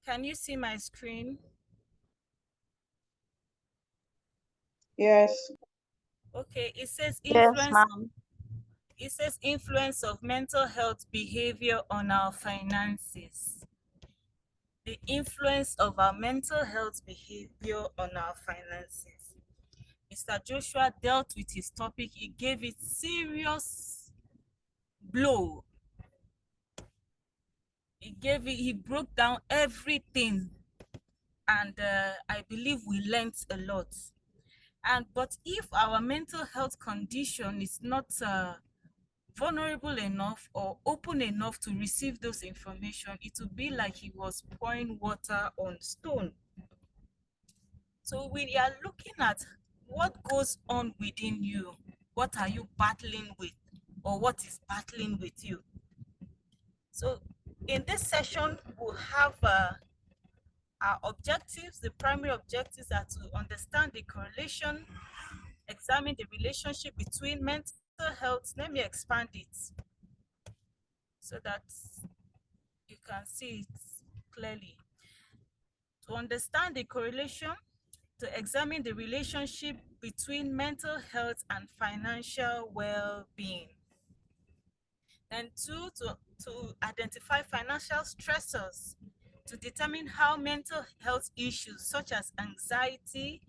Can you see my screen? Yes. Okay, it says Yes, ma'am. influence of mental health behavior on our finances. The influence of our mental health behavior on our finances. Mr. Joshua dealt with his topic. He gave it serious blow. He broke down everything, and I believe we learned a lot. But if our mental health condition is not vulnerable enough or open enough to receive those information, it will be like he was pouring water on stone. So we are looking at what goes on within you. What are you battling with, or what is battling with you? So in this session, we'll have our objectives. The primary objectives are to understand the correlation, examine the relationship between mental health. Let me expand it so that you can see it clearly. To understand the correlation, to examine the relationship between mental health and financial well-being. And two, to identify financial stressors, to determine how mental health issues such as anxiety,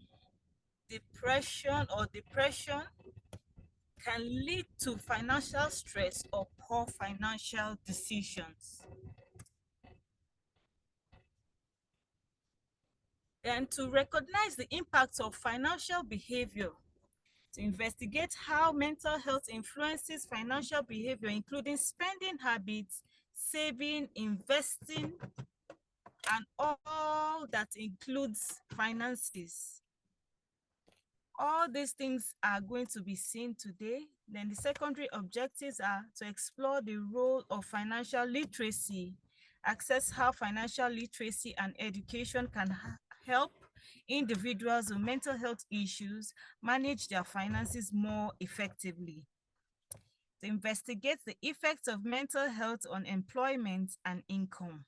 depression can lead to financial stress or poor financial decisions. And to recognize the impacts of financial behavior, to investigate how mental health influences financial behavior, including spending habits, saving, investing, and all that includes finances. All these things are going to be seen today. Then the secondary objectives are to explore the role of financial literacy, assess how financial literacy and education can help individuals with mental health issues manage their finances more effectively. To investigate the effects of mental health on employment and income.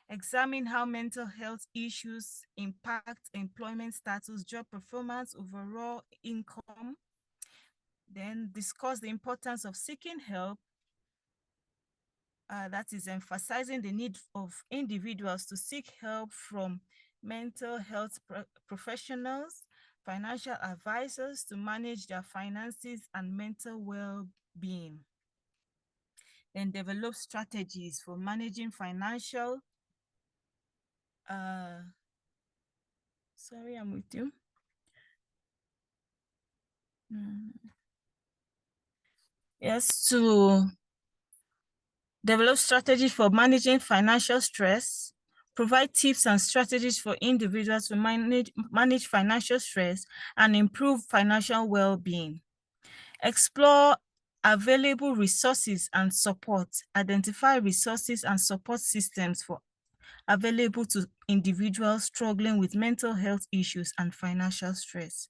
Examine how mental health issues impact employment status, job performance, overall income. Then discuss the importance of seeking help. That is emphasizing the need of individuals to seek help from mental health professionals, financial advisors to manage their finances and mental well-being. Then develop strategies for managing financial sorry, I'm with you. Yes, to develop strategies for managing financial stress, provide tips and strategies for individuals to manage financial stress and improve financial well-being. Explore available resources and support, identify resources and support systems available to individuals struggling with mental health issues and financial stress.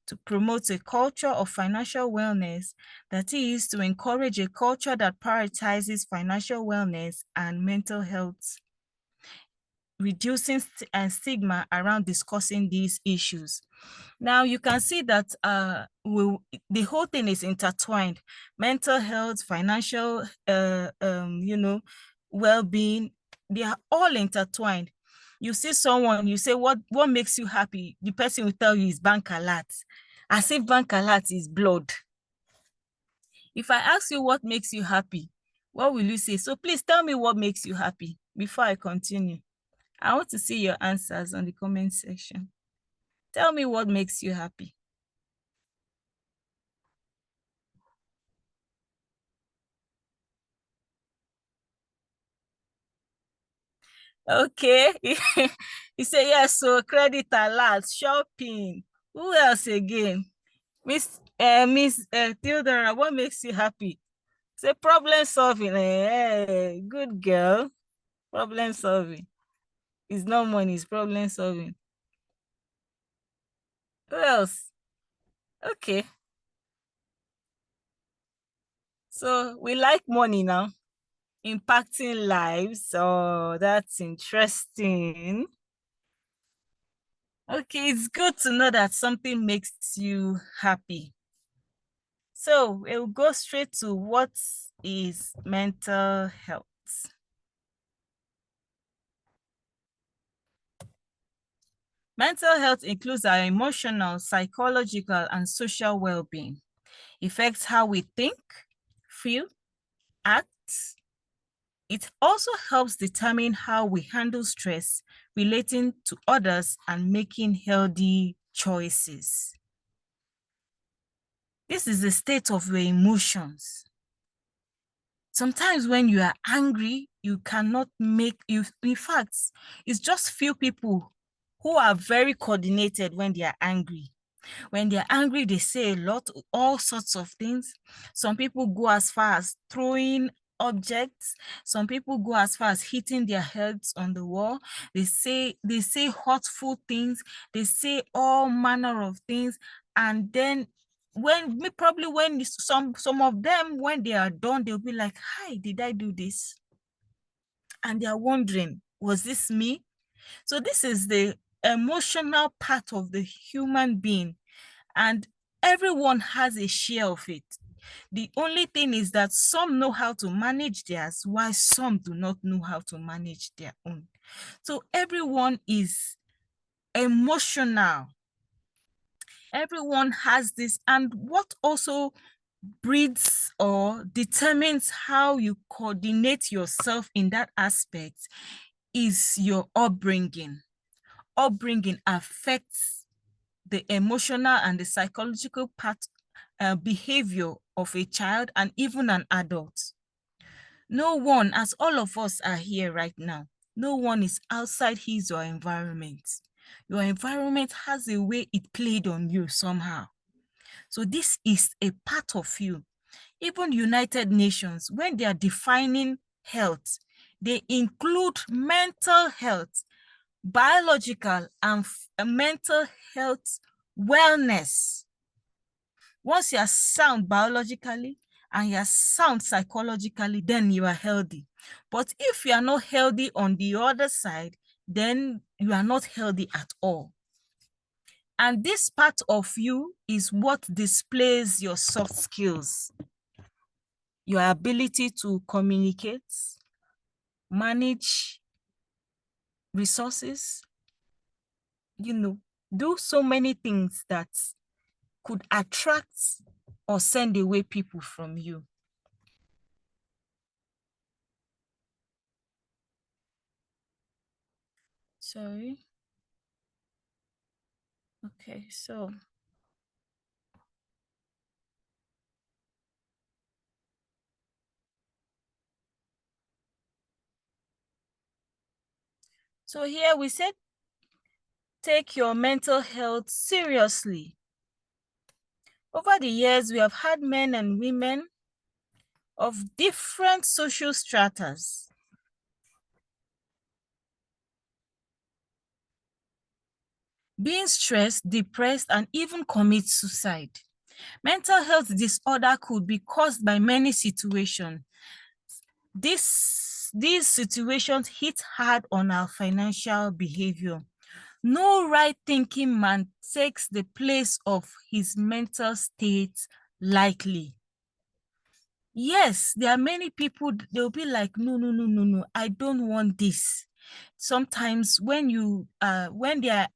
To promote a culture of financial wellness, that is, to encourage a culture that prioritizes financial wellness and mental health, reducing stigma around discussing these issues. Now you can see that the whole thing is intertwined. Mental health, financial, well-being, they are all intertwined. You see someone, you say, what makes you happy? The person will tell you is bank alert, as if bank alert is blood. If I ask you what makes you happy, what will you say? So please tell me what makes you happy before I continue. I want to see your answers on the comment section. Tell me what makes you happy. Okay. You say yes, so credit alert, shopping. Who else again? Miss Theodora, what makes you happy? Say problem solving. Good girl. Problem solving. It's not money, it's problem solving. Who else? Okay. So we like money now. Impacting lives. Oh, that's interesting. Okay, it's good to know that something makes you happy. So we'll go straight to what is mental health. Mental health includes our emotional, psychological, and social well-being. Affects how we think, feel, act. It also helps determine how we handle stress, relating to others, and making healthy choices. This is the state of your emotions. Sometimes when you are angry, you cannot make you. In fact, it's just few people who are very coordinated when they are angry. When they're angry, they say a lot, all sorts of things. Some people go as far as throwing objects. Some people go as far as hitting their heads on the wall. They say hurtful things. They say all manner of things. And then probably when some of them, when they are done, they'll be like, hi, did I do this? And they're wondering, was this me? So this is the emotional part of the human being, and everyone has a share of it. The only thing is that some know how to manage theirs, while some do not know how to manage their own. So everyone is emotional. Everyone has this, and what also breeds or determines how you coordinate yourself in that aspect is your upbringing. Upbringing affects the emotional and the psychological part, behavior of a child and even an adult. No one, as all of us are here right now, no one is outside his or environment. Your environment has a way it played on you somehow. So this is a part of you. Even United Nations, when they are defining health, they include mental health, biological and mental health wellness. Once you are sound biologically and you are sound psychologically, then you are healthy. But if you are not healthy on the other side, then you are not healthy at all. And this part of you is what displays your soft skills, your ability to communicate, manage resources, do so many things that could attract or send away people from you. Sorry. Okay, so here we said, take your mental health seriously. Over the years, we have had men and women of different social stratas being stressed, depressed, and even commit suicide. Mental health disorder could be caused by many situations. These situations hit hard on our financial behavior. No right thinking man takes the place of his mental state lightly. Yes, there are many people, they'll be like, no, no, no, no, no, I don't want this. Sometimes when they are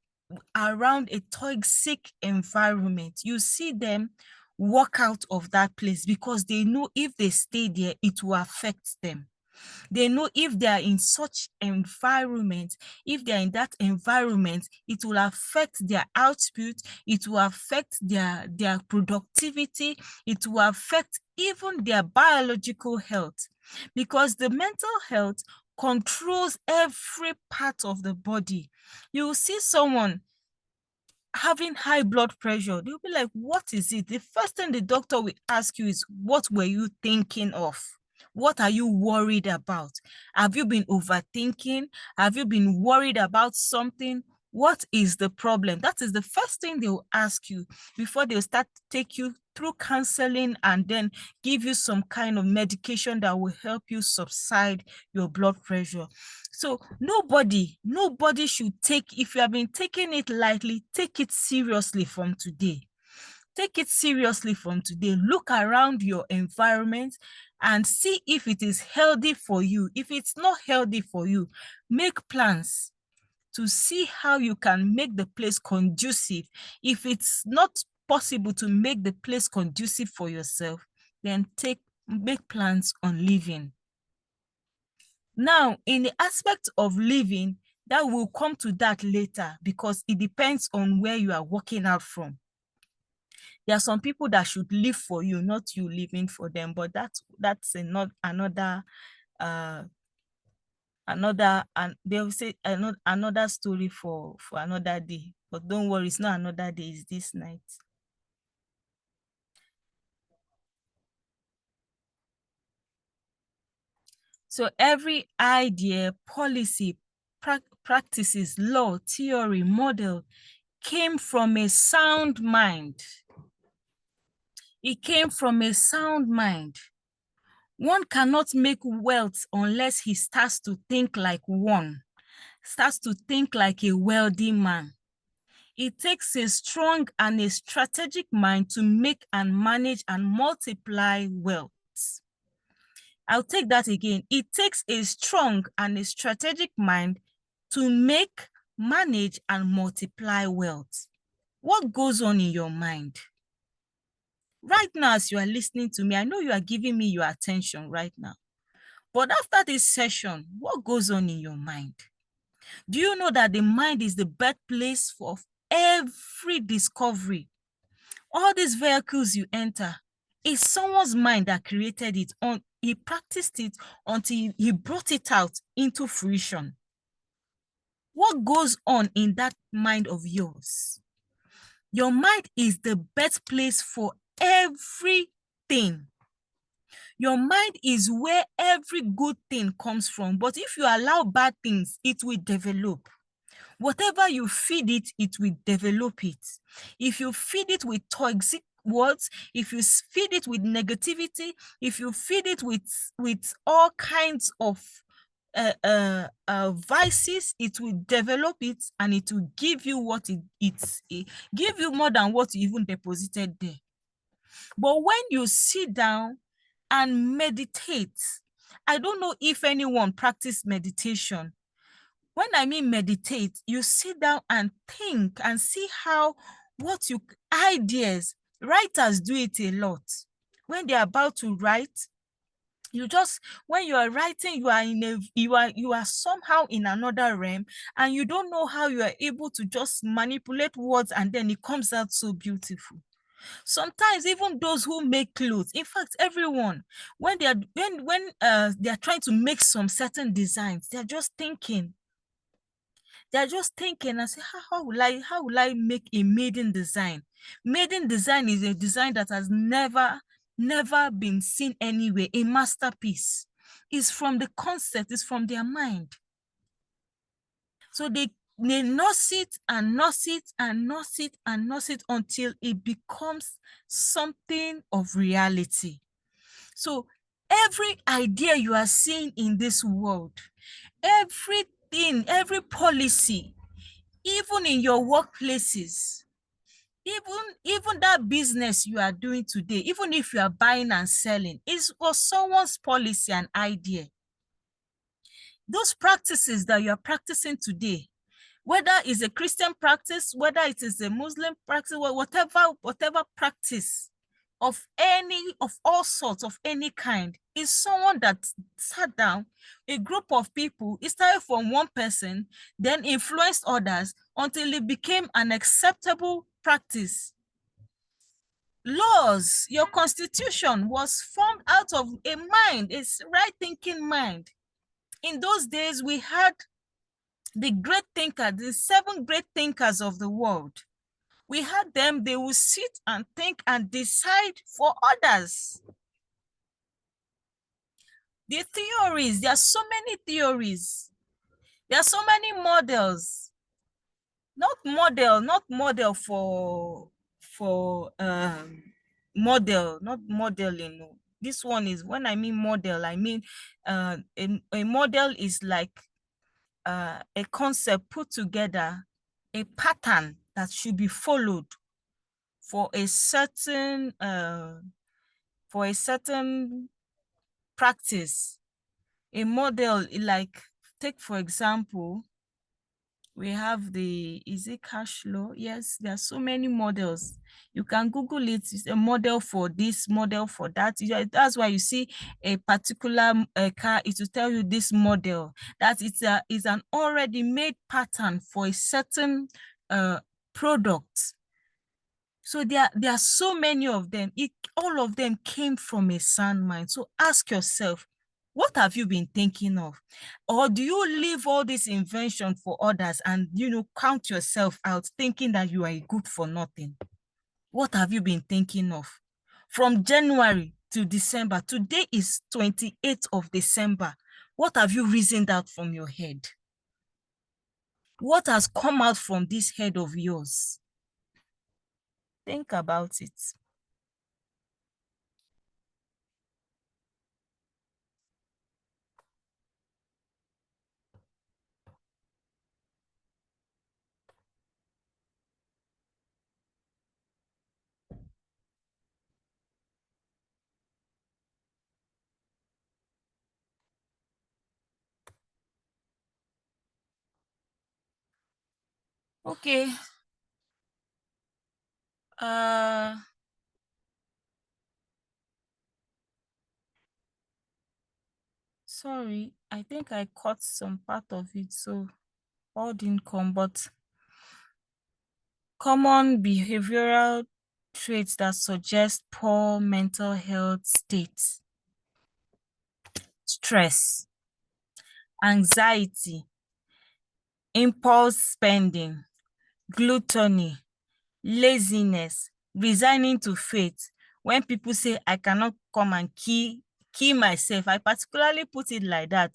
around a toxic environment, you see them walk out of that place because they know if they stay there, it will affect them. They know if they are in such environment, if they are in that environment, it will affect their output, it will affect their productivity, it will affect even their biological health, because the mental health controls every part of the body. You will see someone having high blood pressure, they'll be like, what is it? The first thing the doctor will ask you is, what were you thinking of? What are you worried about? Have you been overthinking? Have you been worried about something? What is the problem? That is the first thing they will ask you before they'll start to take you through counseling and then give you some kind of medication that will help you subside your blood pressure. So nobody should take, if you have been taking it lightly, take it seriously from today. Take it seriously from today. Look around your environment and see if it is healthy for you. If it's not healthy for you, make plans to see how you can make the place conducive. If it's not possible to make the place conducive for yourself, then make plans on living. Now, in the aspect of living, that will come to that later because it depends on where you are working out from. There are some people that should live for you, not you living for them, but that's another uh and they will say another story for another day. But don't worry, it's not another day, it's this night. So every idea, policy, practices, law, theory, model came from a sound mind. It came from a sound mind. One cannot make wealth unless he starts to think like one, starts to think like a wealthy man. It takes a strong and a strategic mind to make and manage and multiply wealth. I'll take that again. It takes a strong and a strategic mind to make, manage, and multiply wealth. What goes on in your mind? Right now, as you are listening to me, I know you are giving me your attention right now. But after this session, what goes on in your mind? Do you know that the mind is the birthplace for every discovery? All these vehicles you enter, it's someone's mind that created it. He practiced it until he brought it out into fruition. What goes on in that mind of yours? Your mind is the birthplace for everything. Your mind is where every good thing comes from. But if you allow bad things, it will develop. Whatever you feed it, it will develop it. If you feed it with toxic words, if you feed it with negativity, if you feed it with all kinds of vices, it will develop it and it will give you what it give you more than what you even deposited there. But when you sit down and meditate, I don't know if anyone practice meditation. When I mean meditate, you sit down and think and see how ideas, writers do it a lot. When they're about to write, when you are writing, you are somehow in another realm and you don't know how you are able to just manipulate words and then it comes out so beautiful. Sometimes even those who make clothes, in fact, everyone, when they are trying to make some certain designs, they're just thinking and say, how will I make a maiden design? Maiden design is a design that has never been seen anywhere, a masterpiece. It's from the concept, it's from their mind. So they nurse it and nurse it and nurse it and nurse it until it becomes something of reality. So every idea you are seeing in this world, everything, every policy, even in your workplaces, even that business you are doing today, even if you are buying and selling, is for someone's policy and idea. Those practices that you are practicing today, whether it's a Christian practice, whether it is a Muslim practice, whatever practice of all sorts, of any kind, is someone that sat down, a group of people. It started from one person, then influenced others until it became an acceptable practice. Laws, your constitution was formed out of a mind, a right thinking mind. In those days, we had the great thinkers, the 7 great thinkers of the world. We had them, they will sit and think and decide for others. The theories, there are so many theories. There are so many models. Not model for model, not modeling. No. This one is, when I mean model, I mean a model is like a concept put together, a pattern that should be followed for a certain practice. A model, like, take for example, we have the, is it cash flow? Yes, there are so many models. You can Google it. It's a model for this, model for that. That's why you see a particular car, it will tell you this model. That it's an already made pattern for a certain product. So there are so many of them. All of them came from a sound mind. So ask yourself, what have you been thinking of? Or do you leave all this invention for others and, count yourself out thinking that you are a good for nothing? What have you been thinking of? From January to December, today is 28th of December. What have you reasoned out from your head? What has come out from this head of yours? Think about it. Okay. Uh, Sorry, I think I caught some part of it, so all didn't come. But common behavioral traits that suggest poor mental health states: stress, anxiety, impulse spending, gluttony, laziness, resigning to fate. When people say, I cannot come and kill myself, I particularly put it like that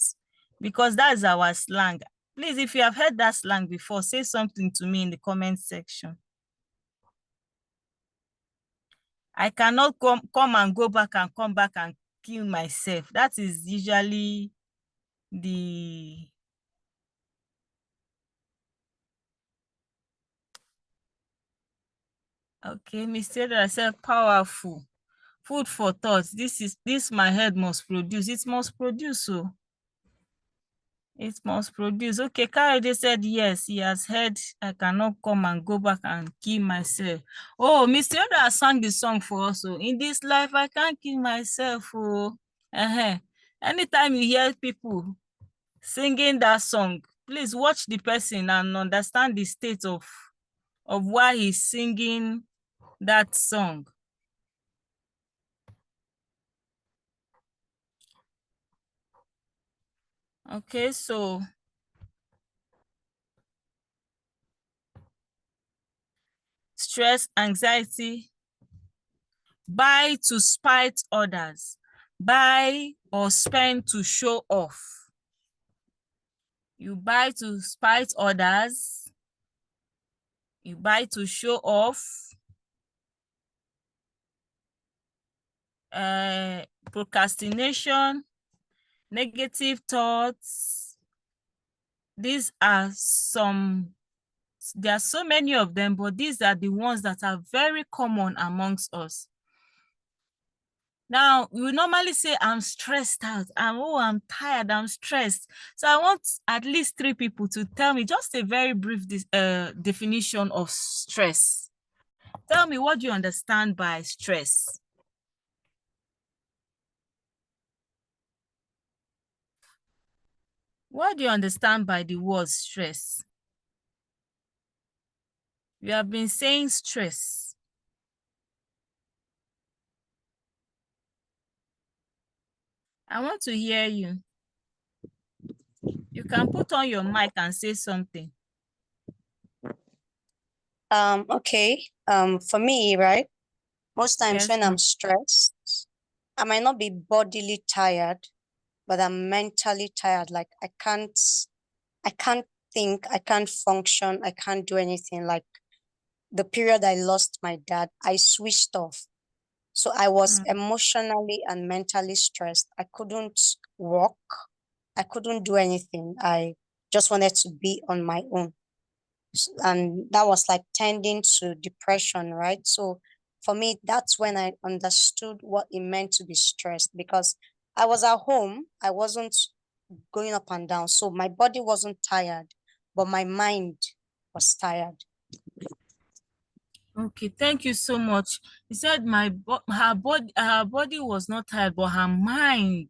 because that's our slang. Please, if you have heard that slang before, say something to me in the comment section. I cannot come and go back and come back and kill myself. That is usually the, okay, Mr. I said powerful. Food for thought. This my head must produce. It must produce. So it must produce. Okay, Kayode said yes, he has heard I cannot come and go back and kill myself. Oh, Mr. Yoda has sang the song for us. So in this life, I can't kill myself. Oh, anytime you hear people singing that song, please watch the person and understand the state of why he's singing that song. Okay, so stress, anxiety, buy to spite others, buy or spend to show off. You buy to spite others, you buy to show off, procrastination, negative thoughts. These are some, there are so many of them, but these are the ones that are very common amongst us. Now, we normally say, I'm stressed out. I'm tired, I'm stressed. So I want at least 3 people to tell me just a very brief definition of stress. Tell me, what do you understand by stress? What do you understand by the word stress? You have been saying stress. I want to hear you. You can put on your mic and say something. Okay. For me, right? Most times Yes, when I'm stressed, I might not be bodily tired, but I'm mentally tired. Like I can't think, I can't function, I can't do anything. Like the period I lost my dad, I switched off. So I was Mm. emotionally and mentally stressed. I couldn't walk. I couldn't do anything. I just wanted to be on my own. And that was like tending to depression, right? So for me, that's when I understood what it meant to be stressed, because I was at home. I wasn't going up and down. So my body wasn't tired, but my mind was tired. Okay, thank you so much. He said her body was not tired, but her mind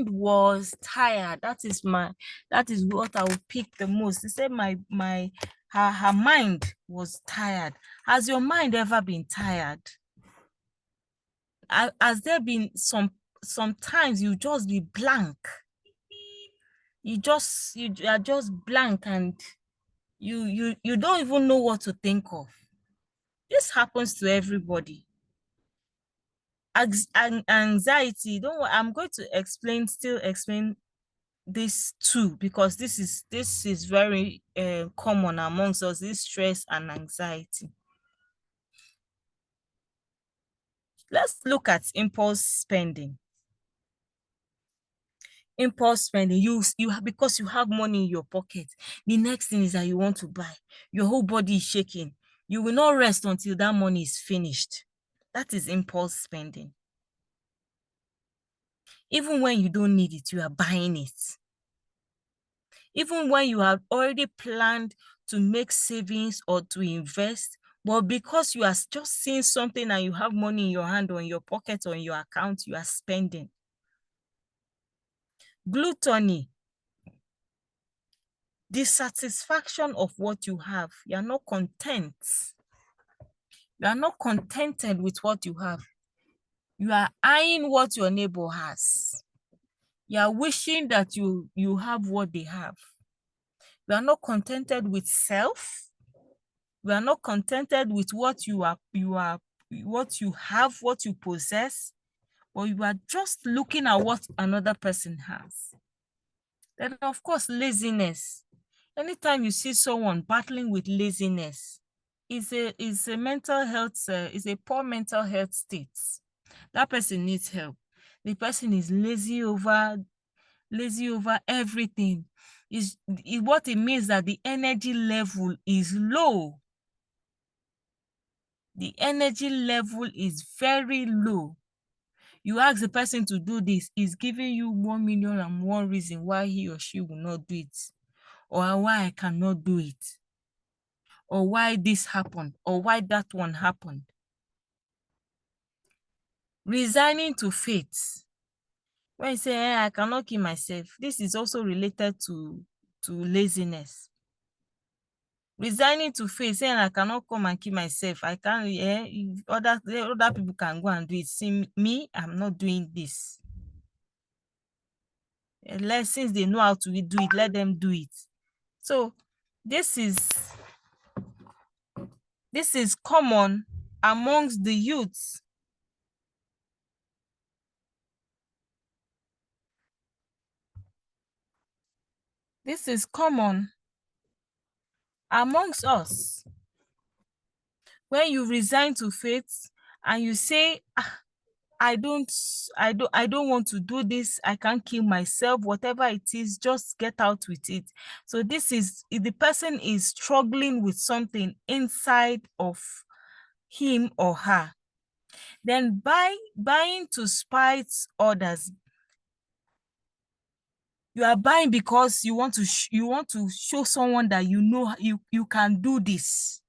was tired. That is what I would pick the most. He said her mind was tired. Has your mind ever been tired? Has there been sometimes you just be blank? You are just blank, and you don't even know what to think of. This happens to everybody. Anxiety, don't worry, I'm going to explain this too, because this is very common amongst us, this stress and anxiety. Let's look at impulse spending. Because you have money in your pocket, the next thing is that you want to buy. Your whole body is shaking. You will not rest until that money is finished. That is impulse spending. Even when you don't need it, you are buying it. Even when you have already planned to make savings or to invest, but because you are just seeing something and you have money in your hand or in your pocket or in your account, you are spending. Gluttony, dissatisfaction of what you have. You are not content. You are not contented with what you have. You are eyeing what your neighbor has. You are wishing that you have what they have. You are not contented with self. You are not contented with what you have, what you possess, or you are just looking at what another person has. Then, of course, laziness. Anytime you see someone battling with laziness, is a mental health, is a poor mental health state. That person needs help. The person is lazy over everything. What it means that the energy level is low. The energy level is very low. You ask the person to do this, is giving you 1,000,001 reason why he or she will not do it, or why I cannot do it, or why this happened, or why that one happened. Resigning to fate. When you say, I cannot kill myself, this is also related to laziness. Resigning to fate, saying I cannot come and kill myself. I can't, if other people can go and do it. See me, I'm not doing this. Since they know how to do it, let them do it. So this is common amongst the youths. This is common amongst us. When you resign to fate and you say, I don't want to do this, I can't kill myself, whatever it is, just get out with it. So this is, if the person is struggling with something inside of him or her, then buying to spite others. You are buying because you want to show someone that you can do this.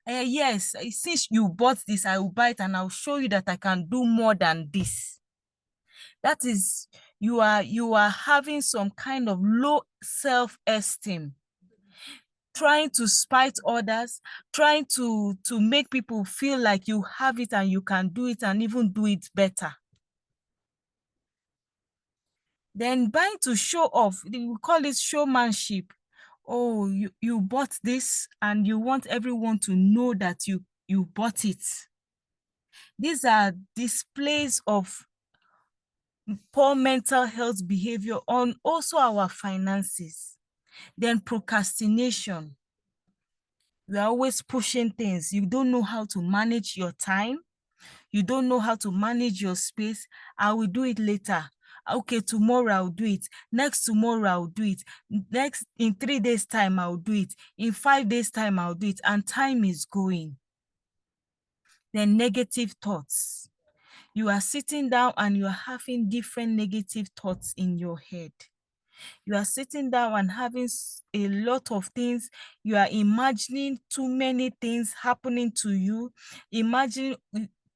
Yes, since you bought this, I will buy it and I'll show you that I can do more than this. That is, you are having some kind of low self-esteem, trying to spite others, trying to make people feel like you have it and you can do it and even do it better. Then buying to show off, we call it showmanship. Oh, you bought this and you want everyone to know that you bought it. These are displays of poor mental health behavior on also our finances. Then procrastination. You are always pushing things. You don't know how to manage your time. You don't know how to manage your space. I will do it later. Okay, tomorrow I'll do it. Next tomorrow I'll do it. Next, in 3 days time I'll do it. In 5 days time I'll do it. And time is going. Then negative thoughts. You are sitting down and you are having different negative thoughts in your head. You are sitting down and having a lot of things. You are imagining too many things happening to you. Imagine,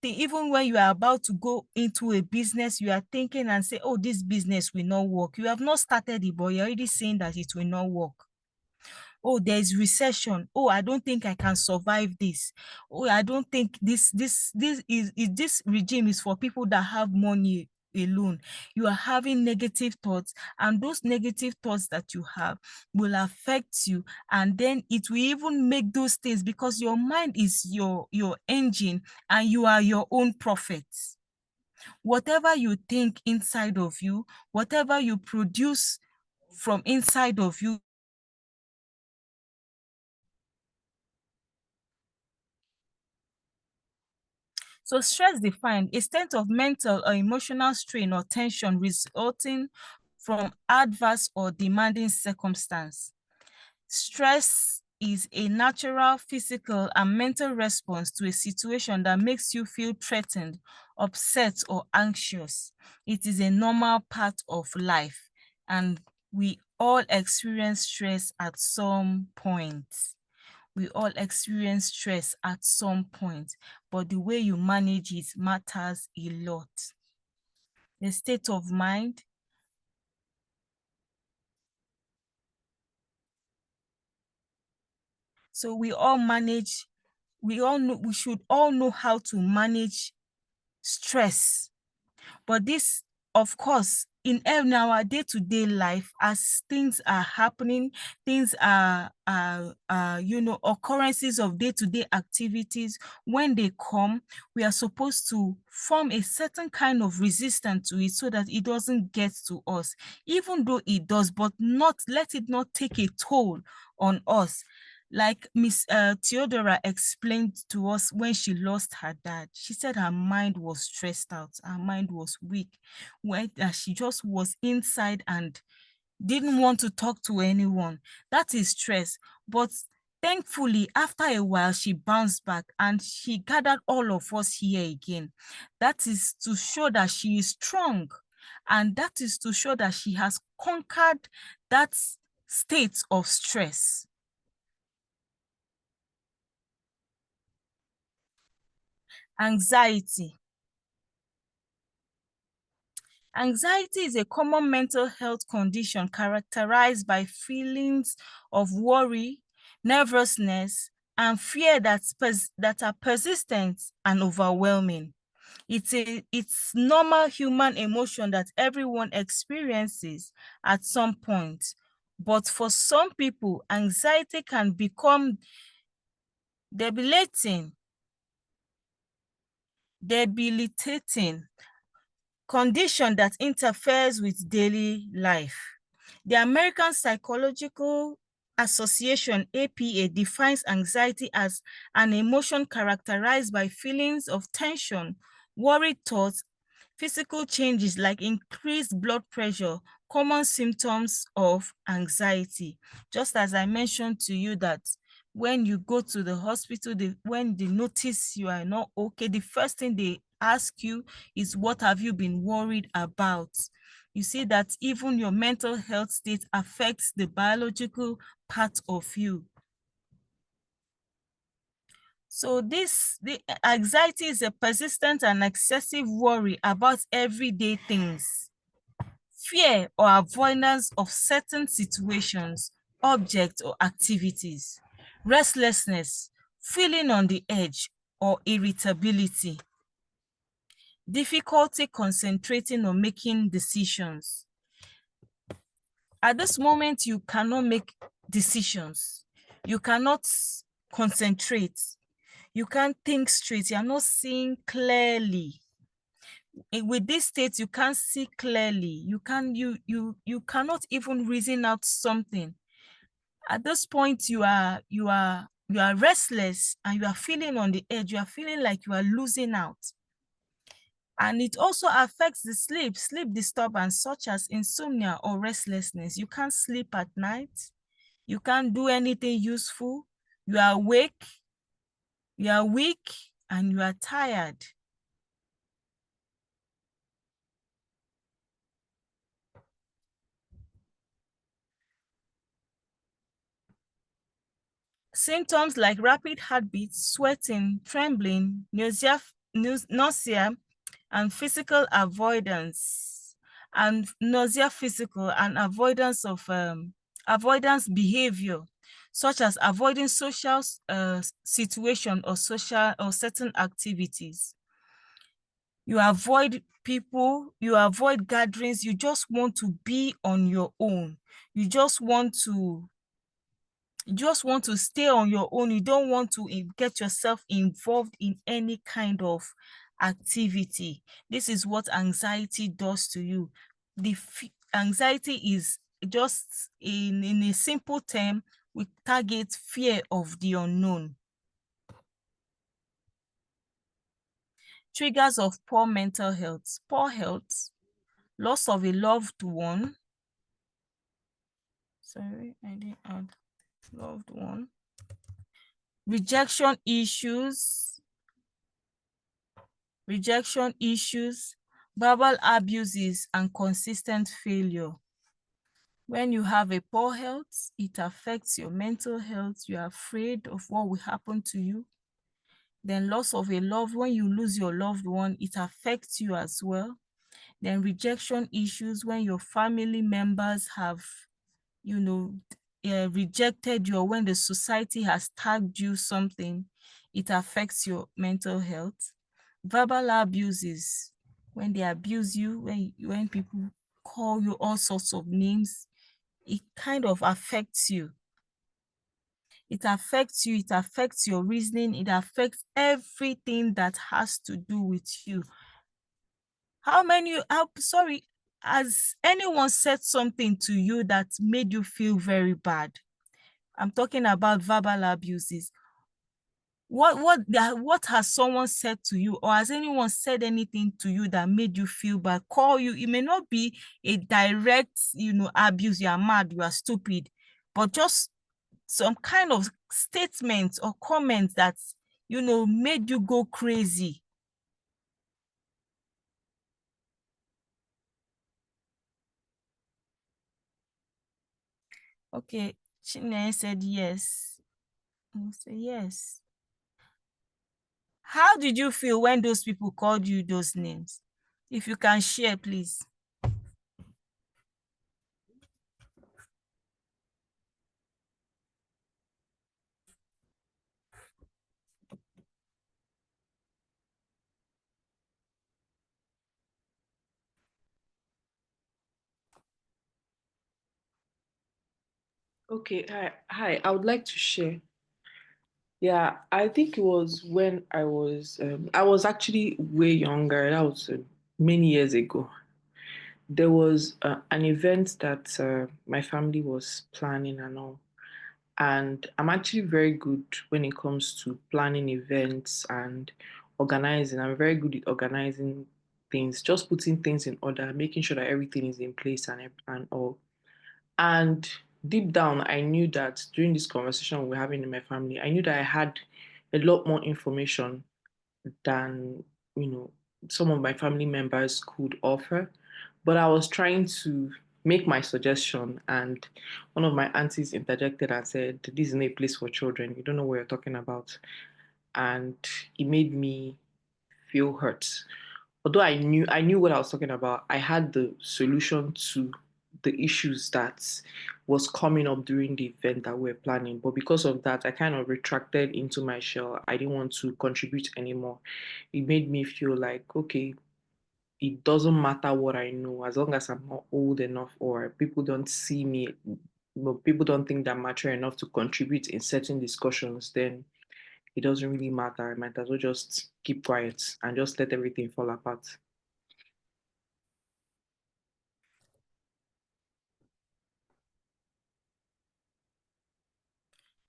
even when you are about to go into a business, you are thinking and say, oh, this business will not work. You have not started it, but you're already saying that it will not work. Oh, there's recession. Oh, I don't think I can survive this. Oh, I don't think this regime is for people that have money alone. You are having negative thoughts, and those negative thoughts that you have will affect you, and then it will even make those things, because your mind is your engine and you are your own prophet. Whatever you think inside of you, whatever you produce from inside of you. So stress defined a state of mental or emotional strain or tension resulting from adverse or demanding circumstance. Stress is a natural physical and mental response to a situation that makes you feel threatened, upset, or anxious. It is a normal part of life, and we all experience stress at some point. We all experience stress at some point, but the way you manage it matters a lot. The state of mind. So we should all know how to manage stress. But this, of course, in our day-to-day life, as things are happening, things occurrences of day-to-day activities, when they come, we are supposed to form a certain kind of resistance to it so that it doesn't get to us, even though it does, but not let it not take a toll on us. Like Miss Theodora explained to us when she lost her dad, she said her mind was stressed out, her mind was weak, when she just was inside and didn't want to talk to anyone. That is stress. But thankfully, after a while, she bounced back and she gathered all of us here again. That is to show that she is strong. And that is to show that she has conquered that state of stress. Anxiety. Anxiety is a common mental health condition characterized by feelings of worry, nervousness, and fear that are persistent and overwhelming. It's normal human emotion that everyone experiences at some point. But for some people, anxiety can become debilitating, debilitating condition that interferes with daily life. The American Psychological Association, APA, defines anxiety as an emotion characterized by feelings of tension, worried thoughts, physical changes like increased blood pressure, common symptoms of anxiety. Just as I mentioned to you that when you go to the hospital, when they notice you are not okay, the first thing they ask you is, what have you been worried about? You see that even your mental health state affects the biological part of you. So the anxiety is a persistent and excessive worry about everyday things, fear or avoidance of certain situations, objects, or activities, restlessness, feeling on the edge or irritability, difficulty concentrating or making decisions. At this moment, you cannot make decisions. You cannot concentrate. You can't think straight. You are not seeing clearly. With this state, you can't see clearly. You cannot even reason out something. At this point, you are you are restless and you are feeling on the edge, you are feeling like you are losing out. And it also affects the sleep disturbance such as insomnia or restlessness. You can't sleep at night. You can't do anything useful. You are awake, you are weak, and you are tired. Symptoms like rapid heartbeat, sweating, trembling, nausea, and physical avoidance, and nausea physical and avoidance behavior, such as avoiding social situation or social or certain activities. You avoid people, you avoid gatherings, you just want to be on your own. You just want to stay on your own. You don't want to get yourself involved in any kind of activity. This is what anxiety does to you. Anxiety is just in a simple term, we target fear of the unknown. Triggers of poor mental health. Poor health, loss of a loved one. Sorry, I didn't add loved one. Rejection issues, verbal abuses, and consistent failure. When you have a poor health, it affects your mental health. You are afraid of what will happen to you. Then loss of a loved, when you lose your loved one, it affects you as well. Then rejection issues, when your family members have, rejected you, or when the society has tagged you something, it affects your mental health. Verbal abuses, when they abuse you, when people call you all sorts of names, it kind of affects you. It affects you, it affects your reasoning, it affects everything that has to do with you. Sorry, has anyone said something to you that made you feel very bad? I'm talking about verbal abuses. What has someone said to you, or has anyone said anything to you that made you feel bad? Call you, it may not be a direct, abuse, you are mad, you are stupid, but just some kind of statement or comment that, made you go crazy. Okay, Chineye said yes. I say yes. How did you feel when those people called you those names? If you can share, please. Okay, hi. I would like to share. Yeah, I think it was when I was actually way younger. That was many years ago. There was an event that my family was planning and all. And I'm actually very good when it comes to planning events and organizing. I'm very good at organizing things, just putting things in order, making sure that everything is in place and all. And deep down, I knew that during this conversation we were having in my family, I knew that I had a lot more information than, you know, some of my family members could offer. But I was trying to make my suggestion, and one of my aunties interjected and said, "This isn't a place for children. You don't know what you're talking about." And it made me feel hurt. Although I knew what I was talking about, I had the solution to the issues that was coming up during the event that we are planning. But because of that, I kind of retracted into my shell. I didn't want to contribute anymore. It made me feel like, okay, it doesn't matter what I know as long as I'm not old enough or people don't see me, people don't think that I'm mature enough to contribute in certain discussions, then it doesn't really matter. I might as well just keep quiet and just let everything fall apart.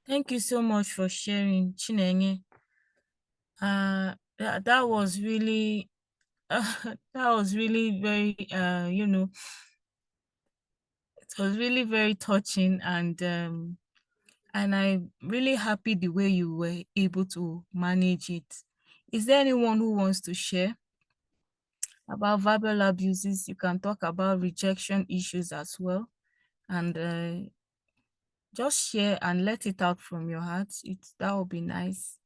Thank you so much for sharing, Chinenye. That was really that was really very it was really very touching, and I'm really happy the way you were able to manage it. Is there anyone who wants to share about verbal abuses? You can talk about rejection issues as well, and just share and let it out from your heart. That would be nice.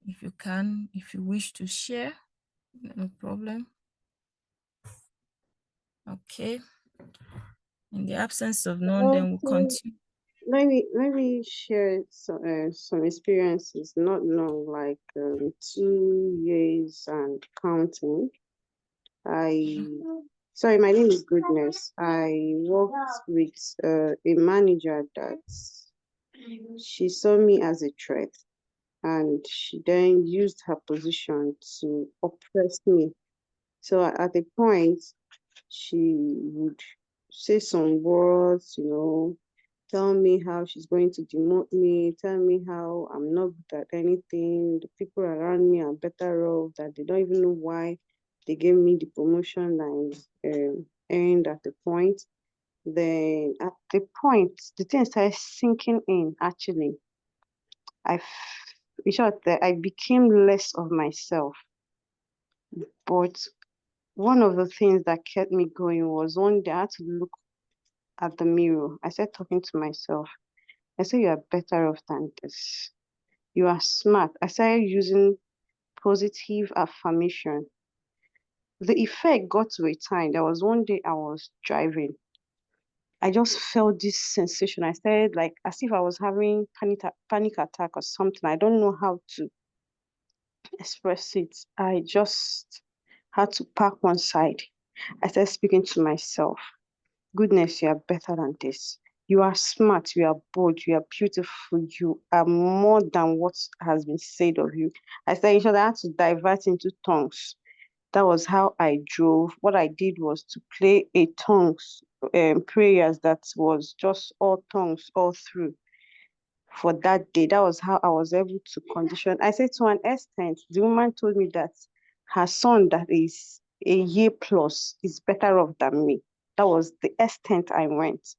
If you can, if you wish to share, no problem. Okay. In the absence of none, then we'll Okay, continue. let me share some experiences, not long, like 2 years and counting. Sorry, my name is Goodness. I worked with a manager that she saw me as a threat, and she then used her position to oppress me. So at a point, she would say some words, tell me how she's going to demote me, tell me how I'm not good at anything, the people around me are better off, that they don't even know why they gave me the promotion I earned at the point. Then at the point, the thing started sinking in, actually. In short, I became less of myself. But one of the things that kept me going was one day I had to look at the mirror. I started talking to myself. I said, you are better off than this. You are smart. I started using positive affirmation. The effect got to a time. There was one day I was driving. I just felt this sensation. I started like as if I was having panic attack or something. I don't know how to express it. I just had to park one side. I started speaking to myself. Goodness, you are better than this. You are smart, you are bold, you are beautiful, you are more than what has been said of you. I said, I had to divert into tongues. That was how I drove. What I did was to play a tongues prayers that was just all tongues all through for that day. That was how I was able to condition. I said to an extent, the woman told me that her son that is a year plus is better off than me. That was the extent I went.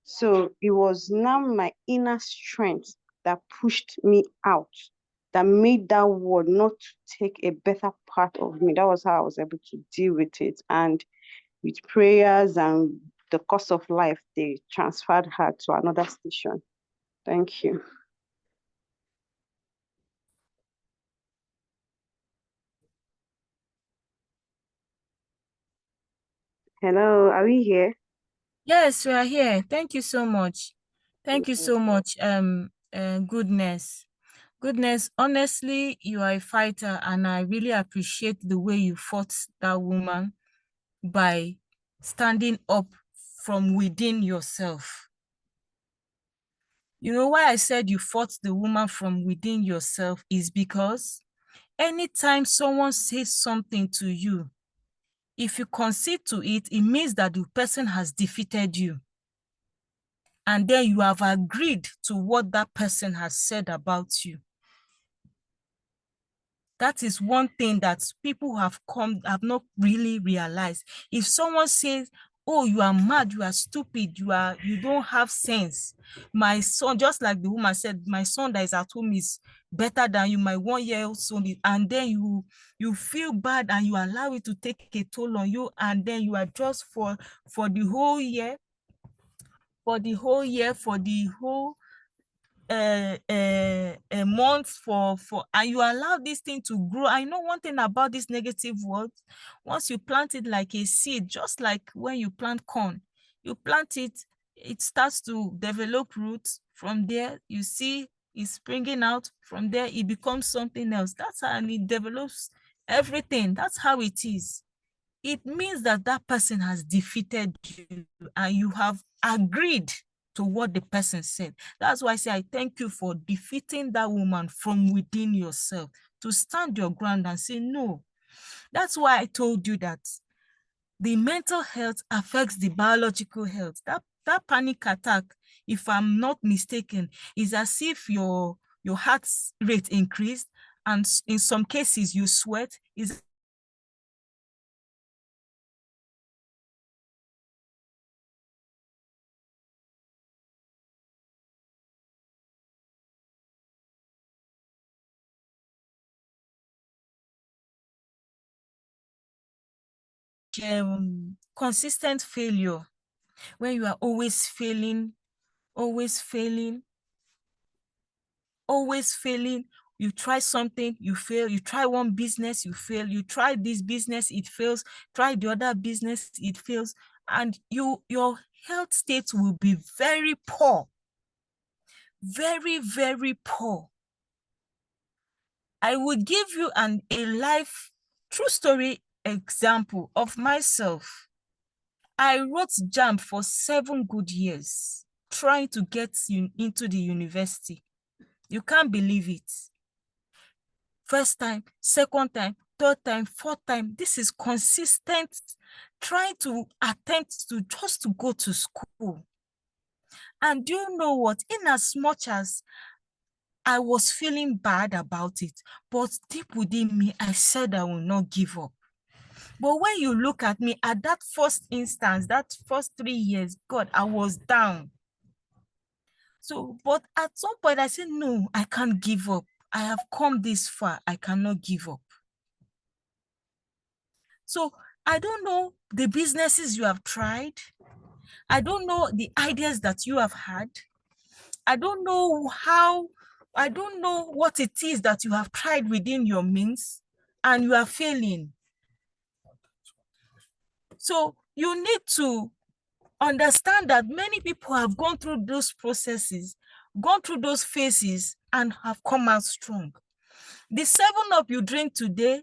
So it was now my inner strength that pushed me out, that made that word not take a better part of me. That was how I was able to deal with it. And with prayers and the course of life, they transferred her to another station. Thank you. Hello, are we here? Yes, we are here. Thank you so much. Thank you so much. Goodness. Goodness, honestly, you are a fighter, and I really appreciate the way you fought that woman by standing up from within yourself. You know why I said you fought the woman from within yourself is because anytime someone says something to you, if you concede to it, it means that the person has defeated you. And then you have agreed to what that person has said about you. That is one thing that people have not really realized. If someone says, oh, you are mad, you are stupid, you don't have sense. My son, just like the woman said, my son that is at home is better than you, my 1-year-old son, and then you feel bad and you allow it to take a toll on you, and then you adjust for the whole year, for the whole a month for and you allow this thing to grow. I know one thing about this negative words. Once you plant it like a seed, just like when you plant corn, you plant it, it starts to develop roots. From there, you see it's springing out. From there, it becomes something else. That's how, and it develops everything. That's how it is. It means that that person has defeated you and you have agreed to what the person said. That's why I say I thank you for defeating that woman from within yourself, to stand your ground and say no. That's why I told you that the mental health affects the biological health. That panic attack if I'm not mistaken, it's as if your heart rate increased, and in some cases you sweat. Is consistent failure, when you are always failing, always failing, always failing. You try something, you fail. You try one business, you fail. You try this business, it fails. Try the other business, it fails. And your health state will be very poor. Very, very poor. I would give you a life true story example of myself. I wrote JAMB for 7 good years, trying to get into the university. You can't believe it. First time, second time, third time, fourth time. This is consistent, trying to attempt to just to go to school. And do you know what? In as much as I was feeling bad about it, but deep within me, I said I will not give up. But when you look at me at that first instance, that first 3 years, God, I was down. So, but at some point I said, no, I can't give up. I have come this far. I cannot give up. So I don't know the businesses you have tried. I don't know the ideas that you have had. I don't know what it is that you have tried within your means and you are failing. So you need to understand that many people have gone through those processes, gone through those phases, and have come out strong. The 7-Up you drink today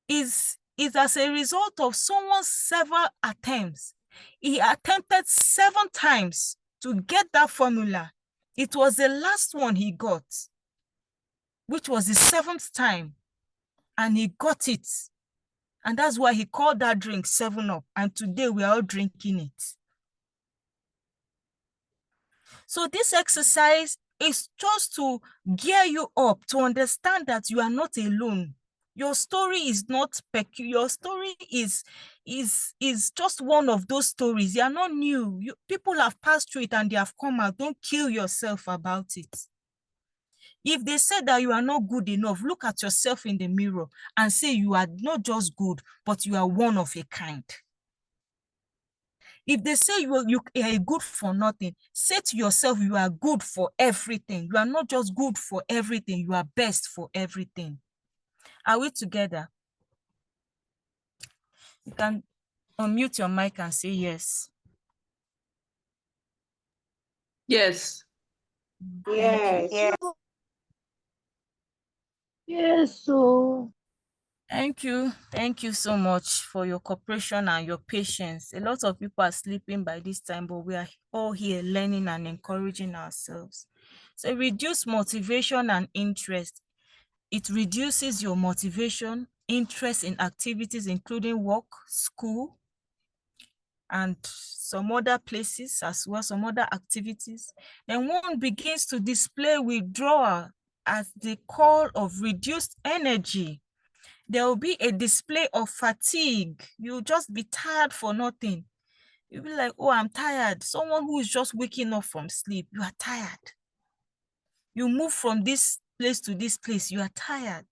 is as a result of someone's several attempts. He attempted 7 times to get that formula. It was the last one he got, which was the 7th time, and he got it. And that's why he called that drink 7-Up, and today we are all drinking it. So this exercise is just to gear you up to understand that you are not alone. Your story is not peculiar. Your story is just one of those stories. They are not new. People have passed through it and they have come out. Don't kill yourself about it. If they say that you are not good enough, look at yourself in the mirror and say you are not just good, but you are one of a kind. If they say you are good for nothing, say to yourself, you are good for everything. You are not just good for everything, you are best for everything. Are we together? You can unmute your mic and say yes. Yes. Yes. Yes. Yes, so Thank you. Thank you so much for your cooperation and your patience. A lot of people are sleeping by this time, but we are all here learning and encouraging ourselves. So reduce motivation and interest. It reduces your motivation, interest in activities, including work, school, and some other places as well, some other activities. Then one begins to display withdrawal as the call of reduced energy. There will be a display of fatigue. You'll just be tired for nothing. You'll be like, oh, I'm tired. Someone who is just waking up from sleep, you are tired. You move from this place to this place, you are tired.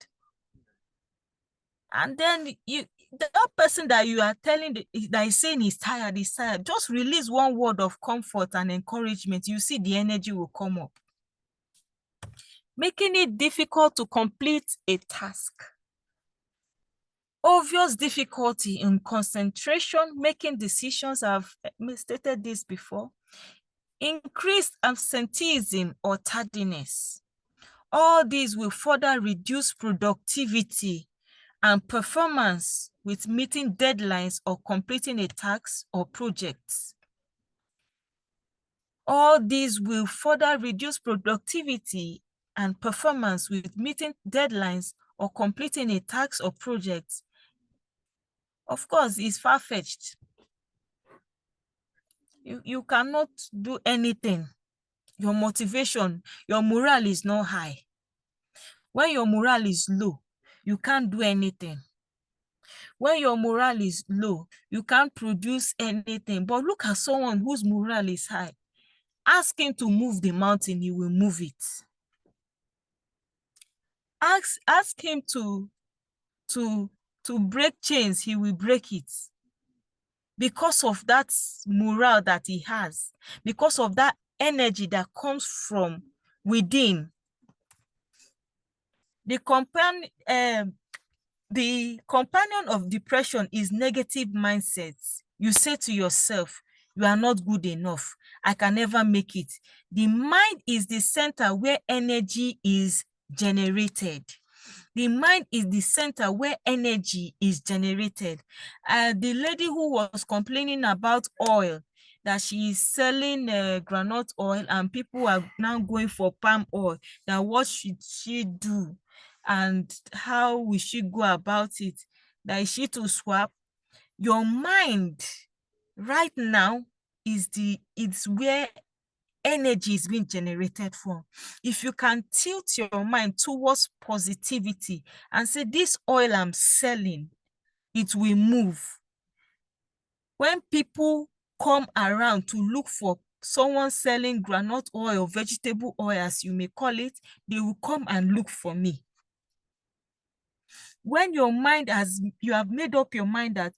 And then that person that you are telling, that is saying he's tired, just release one word of comfort and encouragement. You see the energy will come up. Making it difficult to complete a task. Obvious difficulty in concentration, making decisions. I've stated this before. Increased absenteeism or tardiness. All these will further reduce productivity and performance with meeting deadlines or completing a task or project. All these will further reduce productivity and performance with meeting deadlines or completing a task or project. Of course, it's far-fetched. You cannot do anything. Your motivation, your morale is not high. When your morale is low, you can't do anything. When your morale is low, you can't produce anything. But look at someone whose morale is high. Ask him to move the mountain, he will move it. Ask him to break chains, he will break it. Because of that morale that he has, because of that energy that comes from within. The companion of depression is negative mindsets. You say to yourself, you are not good enough. I can never make it. The mind is the center where energy is generated. The mind is the center where energy is generated. The lady who was complaining about oil, that she is selling groundnut oil and people are now going for palm oil, that what should she do and how will she go about it? That is she to swap? Your mind right now it's where energy is being generated from. If you can tilt your mind towards positivity and say, this oil I'm selling, it will move. When people come around to look for someone selling groundnut oil or vegetable oil, as you may call it, they will come and look for me. When you have made up your mind that,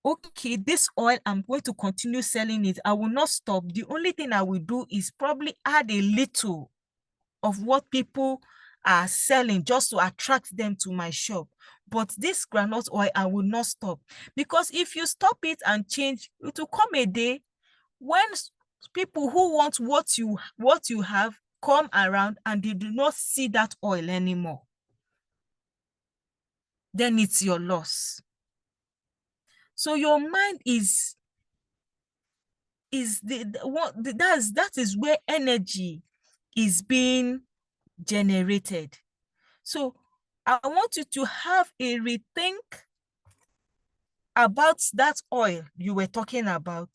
okay, this oil, I'm going to continue selling it. I will not stop. The only thing I will do is probably add a little of what people are selling just to attract them to my shop. But this groundnut oil, I will not stop. Because if you stop it and change, it will come a day when people who want what you have come around and they do not see that oil anymore. Then it's your loss. So your mind that is where energy is being generated. So I want you to have a rethink about that oil you were talking about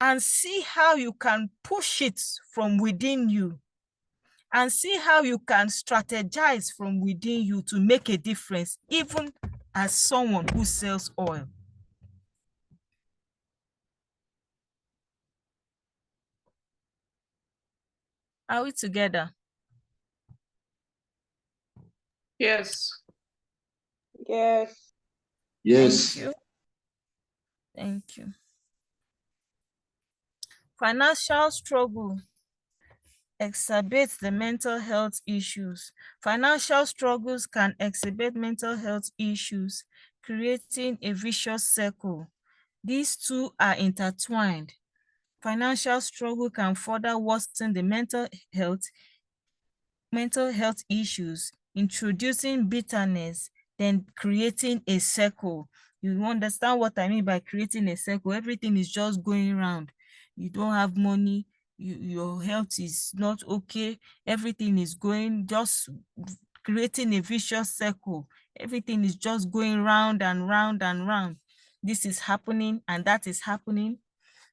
and see how you can push it from within you and see how you can strategize from within you to make a difference, even as someone who sells oil. Are we together? Yes. Yes. Yes. Thank you. Thank you. Financial struggle exacerbates the mental health issues. Financial struggles can exacerbate mental health issues, creating a vicious circle. These two are intertwined. Financial struggle can further worsen the mental health issues, introducing bitterness, then creating a circle. You understand what I mean by creating a circle? Everything is just going around. You don't have money, your health is not okay, everything is going, just creating a vicious circle. Everything is just going round and round and round. This is happening and that is happening.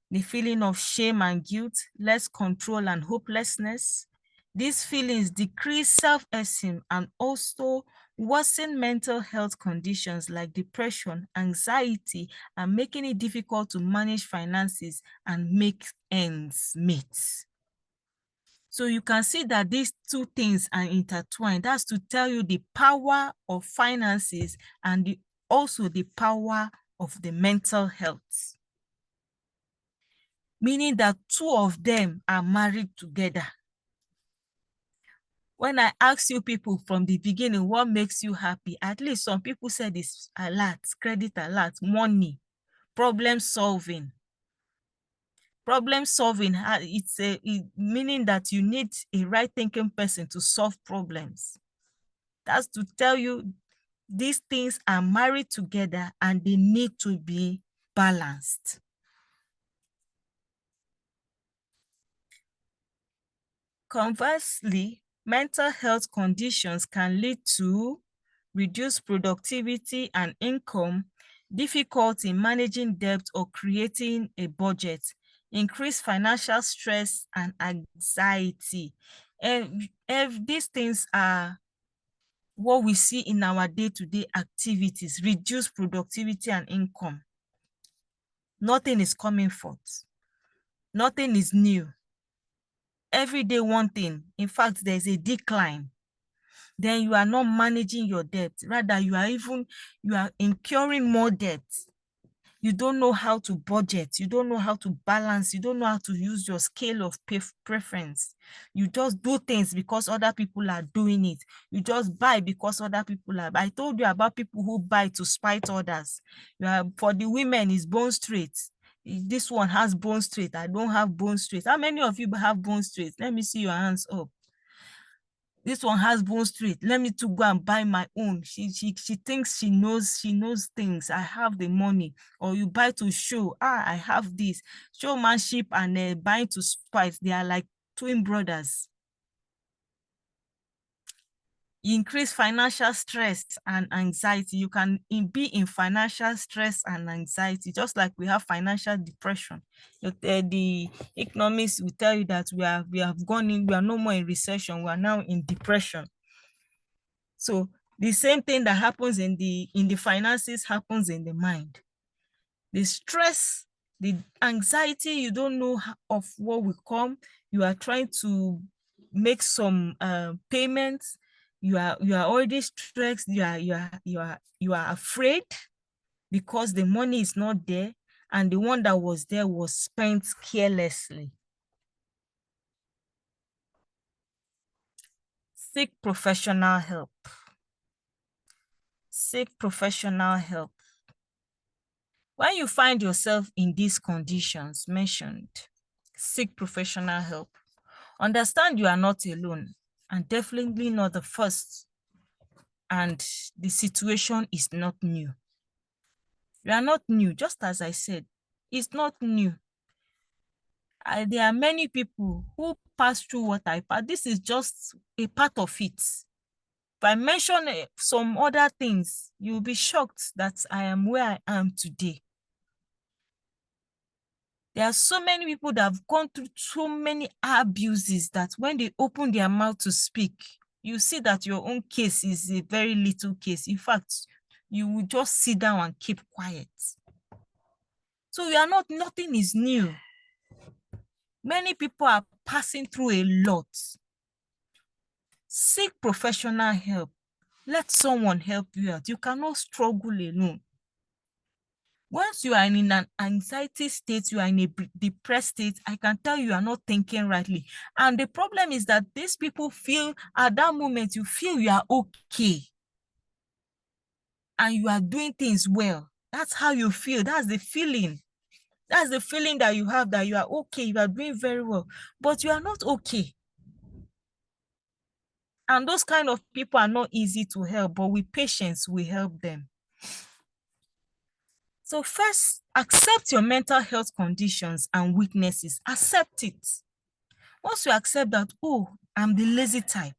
The feeling of shame and guilt, less control and hopelessness. These feelings decrease self-esteem and also worsen mental health conditions like depression, anxiety, and making it difficult to manage finances and make ends meet. So you can see that these two things are intertwined. That's to tell you the power of finances and also the power of the mental health. Meaning that two of them are married together. When I ask you people from the beginning, what makes you happy? At least some people said it's alert, credit alert, money, problem solving. Problem solving, meaning that you need a right thinking person to solve problems. That's to tell you these things are married together and they need to be balanced. Conversely, mental health conditions can lead to reduced productivity and income, difficulty in managing debt or creating a budget, increased financial stress and anxiety. And these things are what we see in our day-to-day activities, reduce productivity and income. Nothing is coming forth. Nothing is new. Every day one thing. In fact, there's a decline. Then you are not managing your debt. Rather, you are incurring more debt. You don't know how to budget. You don't know how to balance. You don't know how to use your scale of preference. You just do things because other people are doing it. You just buy because other people are. I told you about people who buy to spite others. For the women, it's bone straight. This one has bone straight. I don't have bone straight. How many of you have bone straight? Let me see your hands up. This one has bone straight. Let me to go and buy my own. She thinks she knows things. I have the money. Or you buy to show, I have this. Showmanship and buying to spite, they are like twin brothers. Increase financial stress and anxiety. You can be in financial stress and anxiety, just like we have financial depression. The economists will tell you that we have gone in, we are no more in recession, we are now in depression. So the same thing that happens in the finances happens in the mind. The stress, the anxiety, you don't know of what will come. You are trying to make some payments. You are already stressed. You are afraid because the money is not there, and the one that was there was spent carelessly. Seek professional help. Seek professional help. When you find yourself in these conditions mentioned, seek professional help. Understand you are not alone, and definitely not the first. And the situation is not new. You are not new, just as I said, it's not new. There are many people who pass through what I passed. This is just a part of it. If I mention some other things, you'll be shocked that I am where I am today. There are so many people that have gone through so many abuses that when they open their mouth to speak, you see that your own case is a very little case. In fact, you will just sit down and keep quiet. So nothing is new. Many people are passing through a lot. Seek professional help. Let someone help you out. You cannot struggle alone. Once you are in an anxiety state, you are in a depressed state, I can tell you are not thinking rightly. And the problem is that these people feel at that moment, you feel you are okay. And you are doing things well. That's how you feel. That's the feeling. That's the feeling that you have, that you are okay, you are doing very well. But you are not okay. And those kind of people are not easy to help, but with patience, we help them. So first, accept your mental health conditions and weaknesses. Accept it. Once you accept that, oh, I'm the lazy type.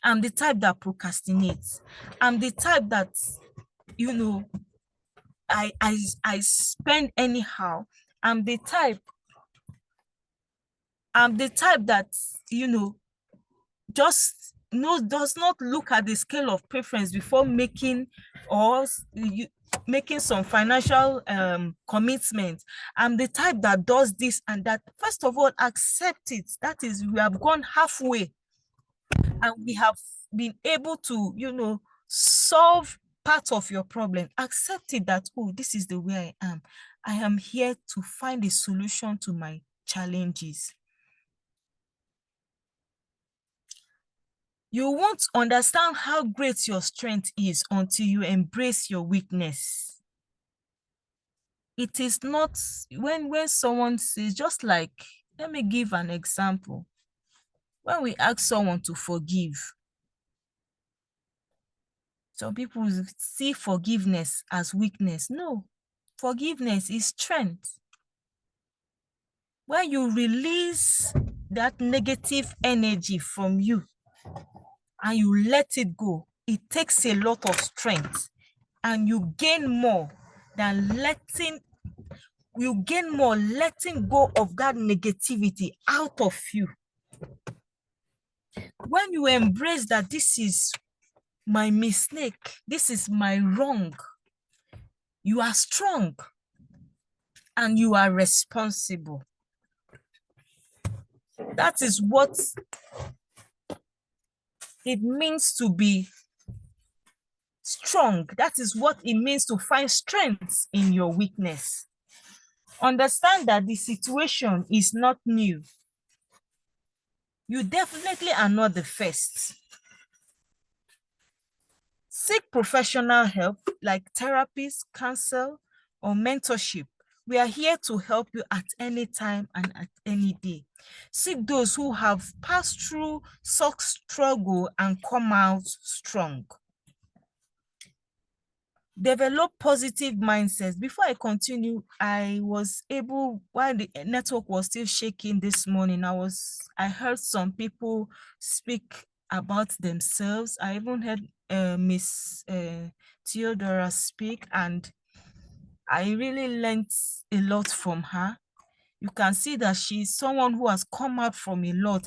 I'm the type that procrastinates. I'm the type that, I spend anyhow. I'm the type that, just does not look at the scale of preference before making some financial commitment. I'm the type that does this and that. First of all, accept it. That is, we have gone halfway and we have been able to, solve part of your problem. Accept it that, oh, this is the way I am. I am here to find a solution to my challenges. You won't understand how great your strength is until you embrace your weakness. It is not when someone says, just like, let me give an example. When we ask someone to forgive, some people see forgiveness as weakness. No, forgiveness is strength. When you release that negative energy from you and you let it go, it takes a lot of strength and you gain more than letting you gain more letting go of that negativity out of you. When you embrace that this is my mistake, this is my wrong, you are strong and you are responsible. That is what it means to be strong. That is what it means to find strength in your weakness. Understand that the situation is not new. You definitely are not the first. Seek professional help like therapists, counsel, or mentorship. We are here to help you at any time and at any day. Seek those who have passed through such struggle and come out strong. Develop positive mindsets. Before I continue, I was able, while the network was still shaking this morning, I heard some people speak about themselves. I even heard Miss Theodora speak, and I really learned a lot from her. You can see that she's someone who has come out from a lot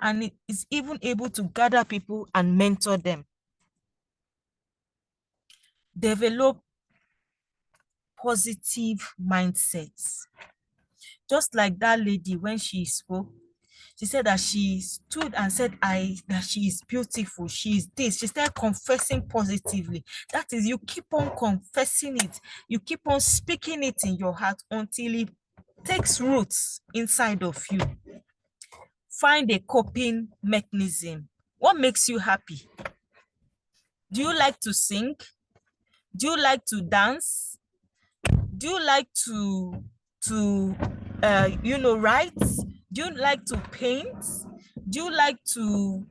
and is even able to gather people and mentor them. Develop positive mindsets. Just like that lady, when she spoke, she said that she stood and said, that she is beautiful, she is this. She started confessing positively. That is, you keep on confessing it. You keep on speaking it in your heart until it takes roots inside of you. Find a coping mechanism. What makes you happy? Do you like to sing? Do you like to dance? Do you like to write? Do you like to paint? Do you like to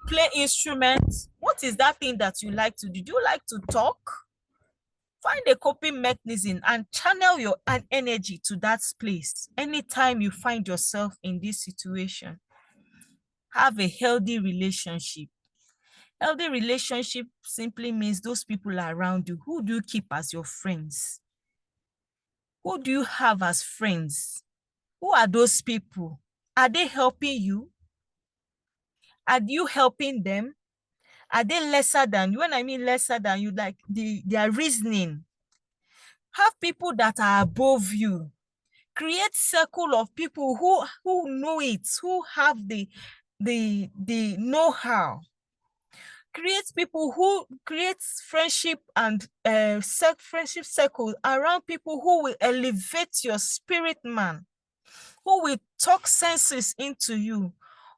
play instruments? What is that thing that you like to do? Do you like to talk? Find a coping mechanism and channel your energy to that place anytime you find yourself in this situation. Have a healthy relationship. Healthy relationship simply means those people around you. Who do you keep as your friends? Who do you have as friends? Who are those people? Are they helping you? Are you helping them? Are they lesser than you? When I mean lesser than you, like their reasoning. Have people that are above you. Create circle of people who know it, who have the know-how. Create friendship and friendship circles around people who will elevate your spirit man, who will talk senses into you,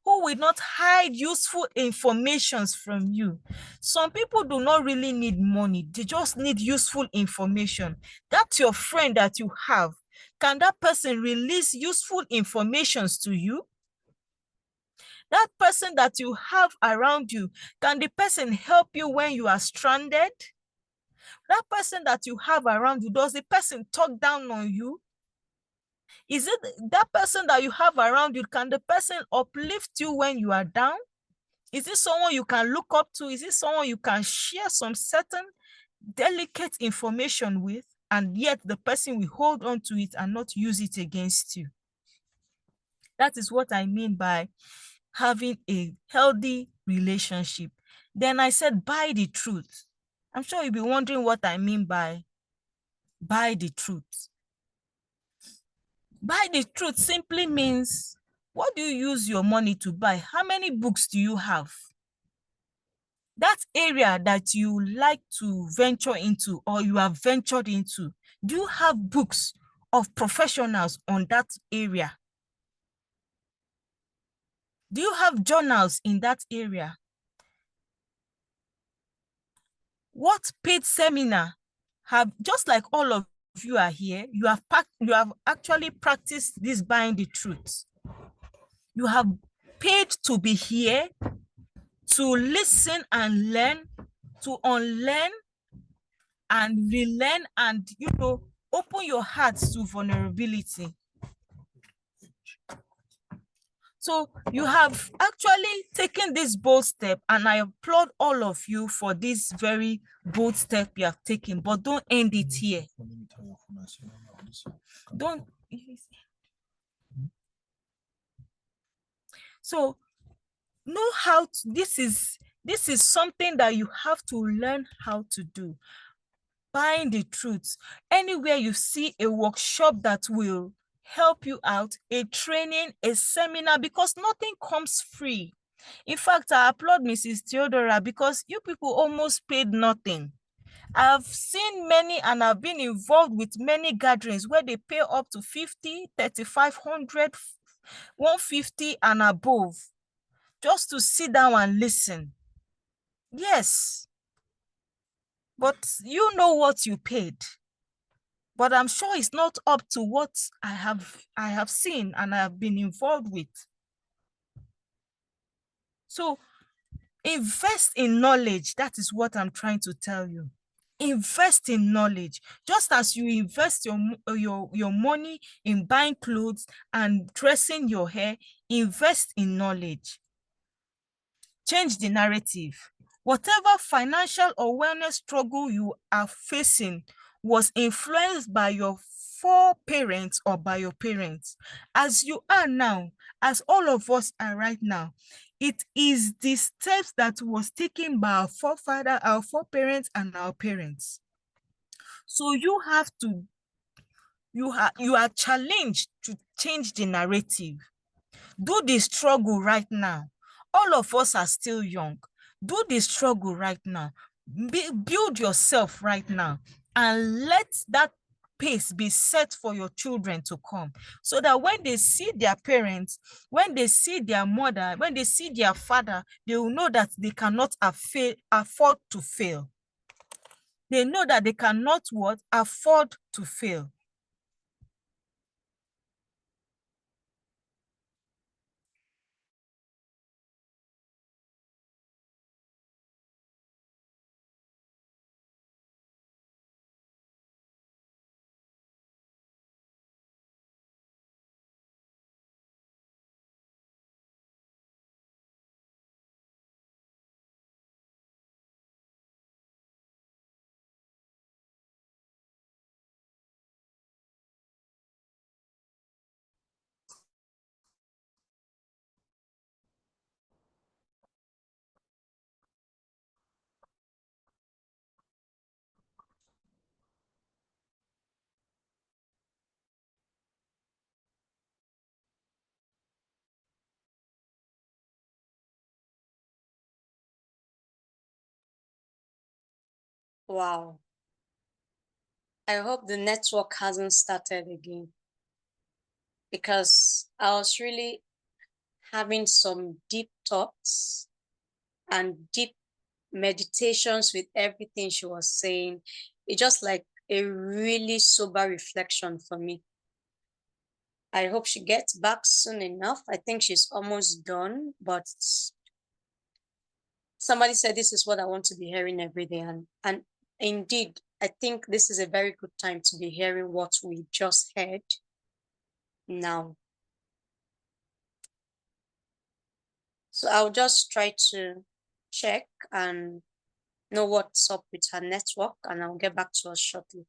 who will not hide useful informations from you. Some people do not really need money, they just need useful information. That's your friend that you have. Can that person release useful informations to you? That person that you have around you, can the person help you when you are stranded? That person that you have around you, does the person talk down on you? Is it that person that you have around you, can the person uplift you when you are down? Is it someone you can look up to? Is it someone you can share some certain delicate information with, and yet the person will hold on to it and not use it against you? That is what I mean by having a healthy relationship. Then I said, buy the truth. I'm sure you'll be wondering what I mean by buy the truth. Buy the truth simply means, what do you use your money to buy? How many books do you have? That area that you like to venture into or you have ventured into, do you have books of professionals on that area? Do you have journals in that area? What paid seminar have, just like all of you are here, you have actually practiced this buying the truth. You have paid to be here, to listen and learn, to unlearn and relearn, and open your hearts to vulnerability. So you have actually taken this bold step, and I applaud all of you for this very bold step you have taken, but don't end it here. Don't. So know how to, this is something that you have to learn how to do. Buying the truth. Anywhere you see a workshop that will help you out, a training, a seminar, because nothing comes free. In fact, I applaud Mrs. Theodora because you people almost paid nothing. I've seen many and I've been involved with many gatherings where they pay up to 50, 3,500, 150 and above just to sit down and listen. Yes, but you know what you paid. But I'm sure it's not up to what I have seen and I have been involved with. So invest in knowledge. That is what I'm trying to tell you. Invest in knowledge. Just as you invest your money in buying clothes and dressing your hair, invest in knowledge. Change the narrative. Whatever financial or wellness struggle you are facing was influenced by your foreparents or by your parents. As you are now, as all of us are right now, it is the steps that was taken by our forefather, our foreparents, and our parents. So you have to, you are challenged to change the narrative. Do the struggle right now. All of us are still young. Do the struggle right now. Build yourself right now and let that pace be set for your children to come, so that when they see their parents, when they see their mother, when they see their father, they will know that they cannot afford to fail. They know that they cannot what? Afford to fail. Wow. I hope the network hasn't started again, because I was really having some deep thoughts and deep meditations with everything she was saying. It's just like a really sober reflection for me. I hope she gets back soon enough. I think she's almost done, but somebody said this is what I want to be hearing every day. And indeed, I think this is a very good time to be hearing what we just heard now. So I'll just try to check and know what's up with her network, and I'll get back to us shortly.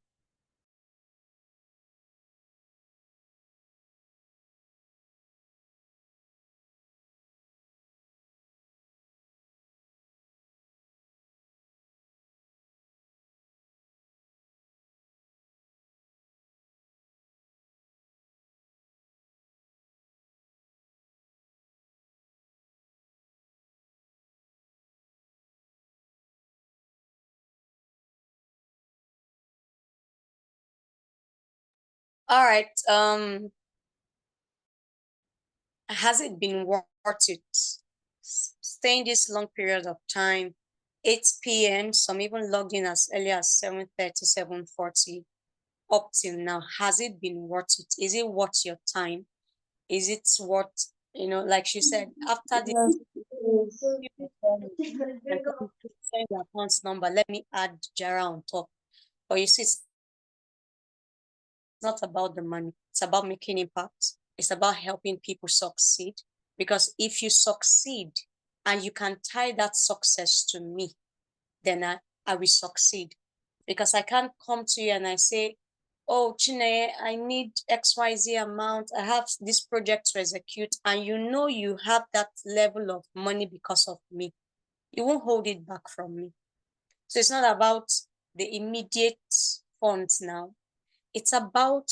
All right. Has it been worth it? Staying this long period of time, 8 p.m., some even logged in as early as 7:30, 7:40, up till now. Has it been worth it? Is it worth your time? Is it worth, like she said, after this, Yes, send your account number, let me add Jara on top. But you see, it's not about the money. It's about making impact. It's about helping people succeed. Because if you succeed and you can tie that success to me, then I will succeed. Because I can't come to you and I say, oh, Chine, I need XYZ amount. I have this project to execute. And you know you have that level of money because of me. You won't hold it back from me. So it's not about the immediate funds now. It's about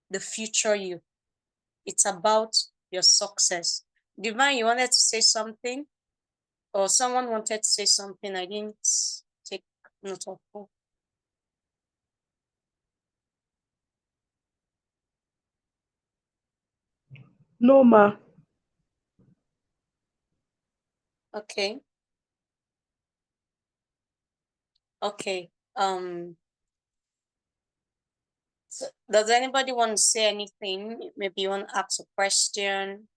the future you. It's about your success. Divine, you wanted to say something? Or someone wanted to say something? I didn't take note of who. No, ma. Okay. Okay. So does anybody want to say anything? Maybe you want to ask a question.